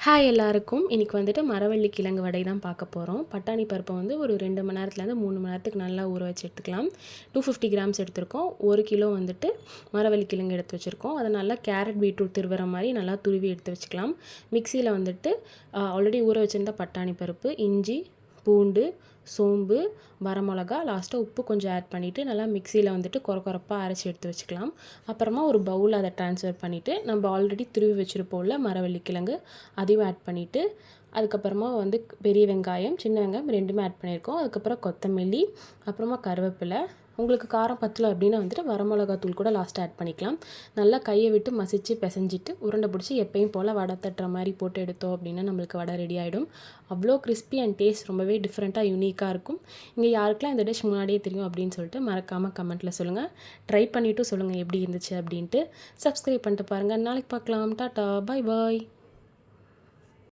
Hi எல்லாருக்கும். இன்னைக்கு வந்துட்டு மரவள்ளி கிழங்கு வடை தான் பார்க்க போகிறோம். பட்டாணி பருப்பை வந்து ஒரு 2 மணி நேரத்துலேருந்து 3 மணி நேரத்துக்கு நல்லா ஊற வச்சு எடுத்துக்கலாம். 250 கிராம்ஸ் எடுத்திருக்கோம். 1 கிலோ வந்துட்டு மரவள்ளி கிழங்கு எடுத்து வச்சுருக்கோம். அதை நல்லா கேரட் பீட்ரூட் திருவுற மாதிரி நல்லா துருவி எடுத்து வச்சுக்கலாம். மிக்சியில் வந்துட்டு ஆல்ரெடி ஊற வச்சுருந்த பட்டாணி பருப்பு, இஞ்சி, பூண்டு, சோம்பு, வரமிளகா, லாஸ்ட்டாக உப்பு கொஞ்சம் ஆட் பண்ணிவிட்டு நல்லா மிக்சியில் வந்துட்டு கொரப்பாக அரைச்சி எடுத்து வச்சுக்கலாம். அப்புறமா ஒரு பவுல் அதை ட்ரான்ஸ்ஃபர் பண்ணிவிட்டு நம்ம ஆல்ரெடி துருவி வச்சுருப்போம்ல மரவள்ளி கிழங்கு அதையும் ஆட் பண்ணிவிட்டு அதுக்கப்புறமா வந்து பெரிய வெங்காயம், சின்ன வெங்காயம் ரெண்டுமே ஆட் பண்ணியிருக்கோம். அதுக்கப்புறம் கொத்தமல்லி, அப்புறமா கருவேப்பிலை. உங்களுக்கு காரம் பத்தலை அப்படின்னா வந்துட்டு வரமிளகாத்தூள் கூட லாஸ்ட்டாக ஆட் பண்ணிக்கலாம். நல்லா கையை விட்டு மசிச்சு பிசைஞ்சிட்டு உருண்டை பிடிச்சி எப்பயும் போல் வடை தட்டுற மாதிரி போட்டு எடுத்தோம் அப்படின்னா நம்மளுக்கு வடை ரெடி ஆகிடும். அவ்வளோ கிறிஸ்பி அண்ட் டேஸ்ட் ரொம்பவே டிஃப்ரெண்ட்டாக யூனிக்காக இருக்கும். இங்கே யாருக்கெல்லாம் இந்த டிஷ் முன்னாடியே தெரியும் அப்படின்னு சொல்லிட்டு மறக்காமல் கமெண்ட்டில் சொல்லுங்கள். ட்ரை பண்ணிவிட்டு சொல்லுங்கள் எப்படி இருந்துச்சு அப்படின்ட்டு. சப்ஸ்கிரைப் பண்ணிட்டு பாருங்கள். நாளைக்கு பார்க்கலாம். டாட்டா, பாய் பாய்.